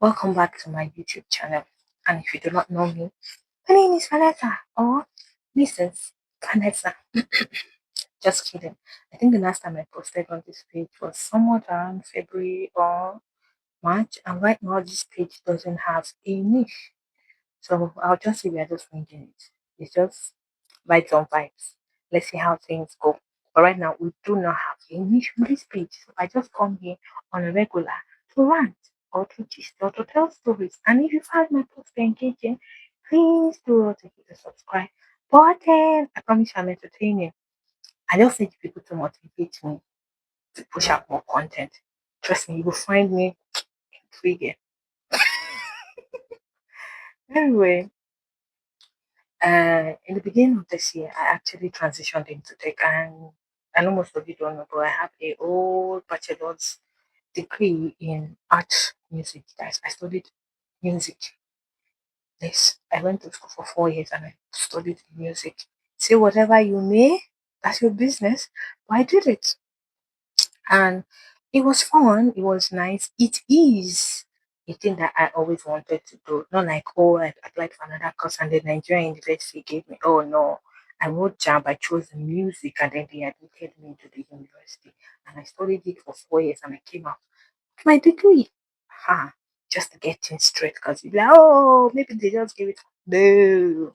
Welcome back to my YouTube channel. And if you do not know me, my name is Vanessa or Mrs. Vanessa. Just kidding. I think the last time I posted on this page was somewhat around February or March, and right now this page doesn't have a niche. So I'll just say we are just winging it. It's just vibes on vibes. Let's see how things go. But right now, we do not have a niche on this page. So I just come here on a regular to rant or to gist or to tell stories. And if you find my post engaging, please do not hit the subscribe button. I promise I'm entertaining. I just need people to motivate me to push out more content. Trust me, you will find me intriguing. Anyway, in the beginning of this year, I actually transitioned into tech, and I know most of you don't know, but I have a old bachelor's degree in art music. Guys, I studied music. Yes, I went to school for 4 years and I studied music. Say whatever you may, that's your business. But I did it, and it was fun. It was nice. It is a thing that I always wanted to do. Not like, oh, I applied for another course and the Nigerian university gave me. Oh no, I wrote jump. I chose the music and then they admitted me into the university, and I studied it for 4 years and I came out with my degree. Ha! Just to get things straight, because you're like, oh, maybe they just give it. No.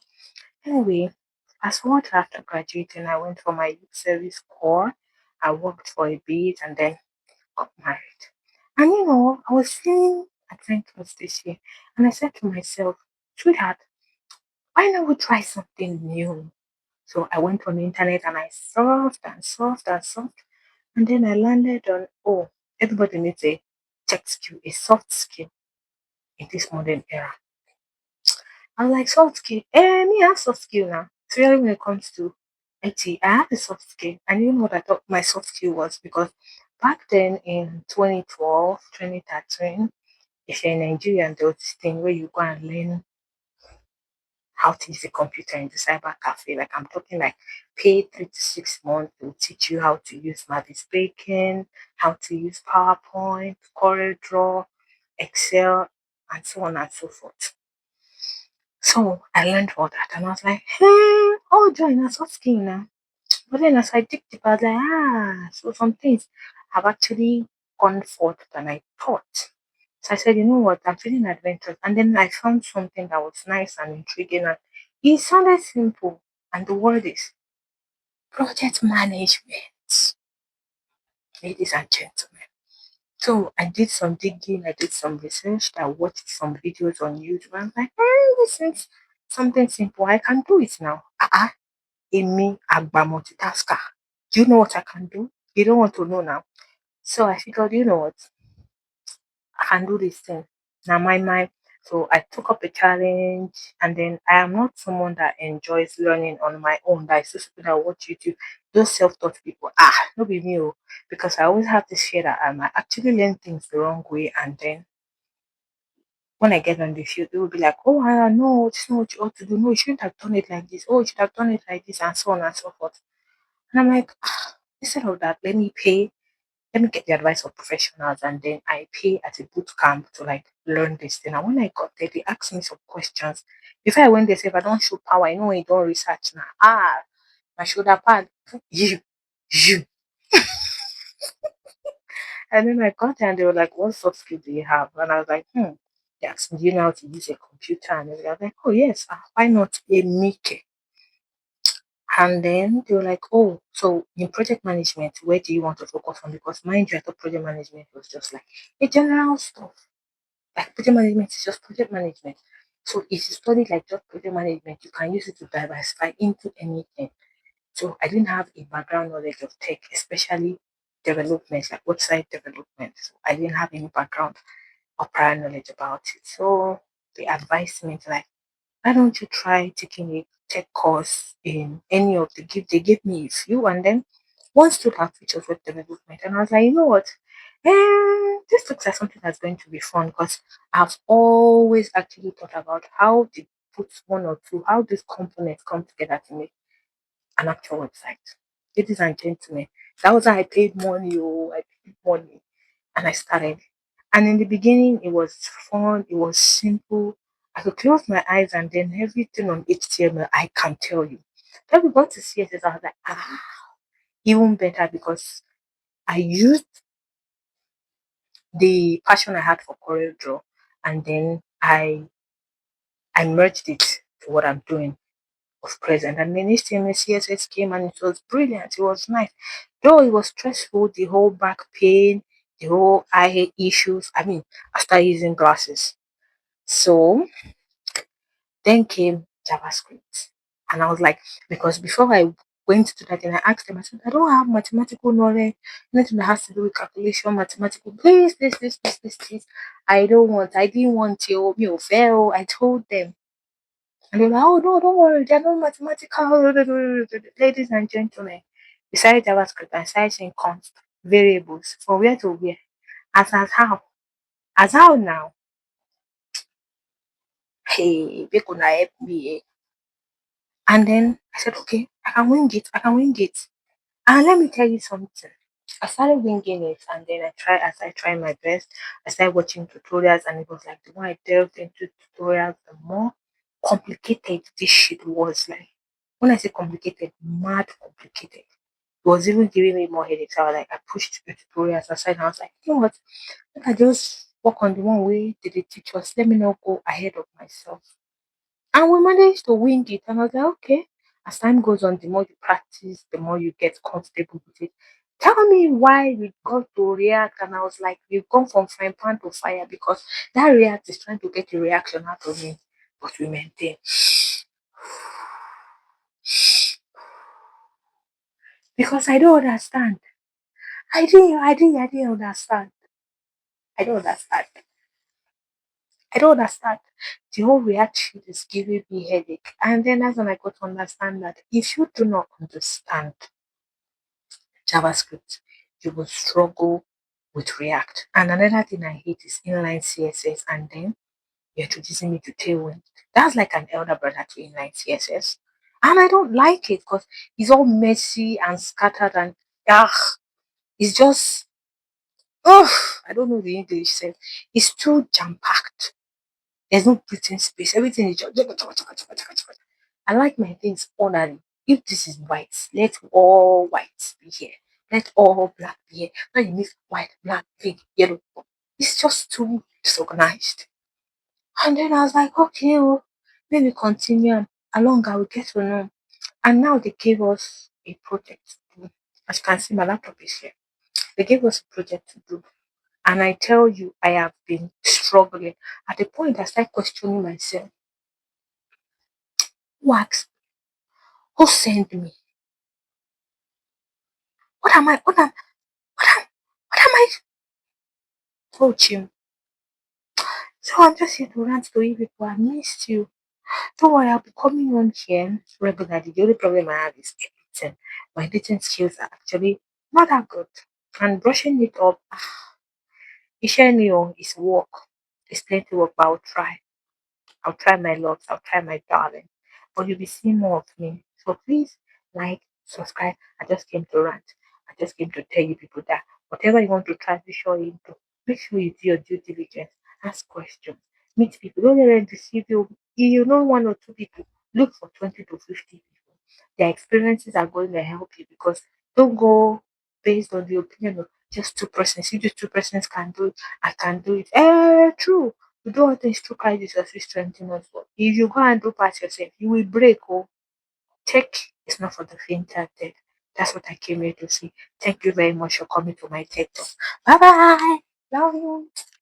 Anyway, as much after graduating, I went for my youth service corps. I worked for a bit and then got married. And I was feeling adventurous this year. And I said to myself, sweetheart, why not we try something new? So I went on the internet and I surfed and surfed and surfed. And then I landed on, oh, everybody needs a tech skill, a soft skill in this modern era. I was like, soft skill? Me, I have soft skill now. Especially when it comes to IT, I have a soft skill. And you know what I thought my soft skill was? Because back then in 2012, 2013, if you're in Nigeria, there was this thing where you go and learn how to use a computer in the cyber cafe. Like I'm talking like pay 3 to 6 months to teach you how to use Mavis Bacon, how to use PowerPoint, CorelDRAW, Excel, and so on and so forth. So I learned all that and I was like, hey, oh join us, what's skill now? But then as I dig deeper, I was like, so some things have actually gone forth than I thought. So I said, you know what, I'm feeling adventurous. And then I found something that was nice and intriguing and it sounded simple. And the word is project management, ladies and gentlemen. So I did some digging, I did some research, I watched some videos on YouTube. I'm like, hey, this is something simple. I can do it now. Amy Agba multitasker. Do you know what I can do? You don't want to know now. So I figured, you know what? I can do this thing. Now my. So I took up a challenge and then I am not someone that enjoys learning on my own. That is just people that watch YouTube. Those self-taught people. No be me. Because I always have this fear that I might actually learn things the wrong way, and then when I get on the field, they will be like, oh, I know it's not what you ought to do. No, you shouldn't have done it like this. Oh, you should have done it like this, and so on and so forth. And I'm like, instead of that, let me get the advice of professionals, and then I pay at a boot camp to like learn this thing. And when I got there, they asked me some questions. Before I went there, say if I don't show power, I know when you don't research now. My shoulder pad, you. And then I got there and they were like, what soft skill do you have? And I was like, They asked me, do you know how to use a computer? And everything. I was like, oh yes, why not a Mickey? And then they were like, oh, so in project management, where do you want to focus on? Because mind you, I thought project management was just like a general stuff. Like project management is just project management. So if you study like just project management, you can use it to diversify into anything. So I didn't have a background knowledge of tech, especially development, like website development. So I didn't have any background or prior knowledge about it. So they advised me to like, why don't you try taking a tech course in any of the gift? They gave me a few, and then one stood out, which was web development. And I was like, you know what? This looks like something that's going to be fun because I've always actually thought about how they put one or two, how these components come together to make an actual website. Ladies and gentlemen, that was how I paid money. Oh, I paid money and I started. And in the beginning, it was fun, it was simple. I could close my eyes and then everything on HTML, I can tell you. Then we got to CSS, I was like, even better because I used the passion I had for Corel Draw and then I merged it to what I'm doing of present. And then HTML CSS came and it was brilliant. It was nice. Though it was stressful, the whole back pain, the whole eye issues. I mean, I started using glasses. So then came JavaScript. And I was like, because before I went to that and I asked them, I said, I don't have mathematical knowledge, nothing that has to do with calculation, mathematical, please. I didn't want to, fail. I told them. And they're like, oh, no, don't worry, they're not mathematical. Ladies and gentlemen, besides JavaScript, I started saying const, variables, from where to where, as how, as how now. Hey, they could help me. And then I said, okay, I can wing it. And let me tell you something. I started winging it and then I tried my best. I started watching tutorials and it was like the more I delved into tutorials, the more complicated this shit was. Like when I say complicated, mad complicated. It was even giving me more headaches. So I was like I pushed the tutorials aside and I was like, you know what? Let I just work on the one way did they teach us. Let me not go ahead of myself. And we managed to wing it. And I was like, okay. As time goes on, the more you practice, the more you get comfortable with it. Tell me why we got to React. And I was like, we've gone from frying pan to fire because that React is trying to get a reaction out of me. But we maintain. Because I don't understand. I didn't understand. I don't understand. I don't understand. The whole React shit is giving me headache. And then that's when I got to understand that if you do not understand JavaScript, you will struggle with React. And another thing I hate is inline CSS, and then you're introducing me to Tailwind. That's like an elder brother to inline CSS. And I don't like it because it's all messy and scattered and ugh, it's just ugh, I don't know the English sense. It's too jam packed. There's no breathing space. Everything is just I like my things orderly. If this is white, let all white be here. Let all black be here. Now you mix white, black, pink, yellow. It's just too disorganized. And then I was like, okay, well, maybe continue along. I will get to know. And now they gave us a project to do. As you can see, my laptop is here. They gave us a project to do. And I tell you, I have been struggling. At the point I start questioning myself. Who asked? Who sent me? What am I? What am I approaching? So I'm just here to rant to you people. I missed you. Don't worry, I'll be coming on here regularly. The only problem I have is editing. My editing skills are actually not that good. And brushing it up, iṣẹ́ ni o, it's work. It's plenty work, but I'll try. I'll try my loves. I'll try my darling. But you'll be seeing more of me. So please like, subscribe. I just came to rant. I just came to tell you people that whatever you want to transition into, make sure you do your due diligence. Ask questions. Meet people. Don't let them deceive you. If you know one or two people, look for 20 to 50 people. Their experiences are going to help you because don't go based on the opinion of just two persons. You just two persons can do it. I can do it. True. We do all things through Christ Jesus who strengthen us. But if you go and do part yourself, you will break. Oh, tech is not for the faint-hearted. That's what I came here to see. Thank you very much for coming to my TED Talk. Bye bye. Love you.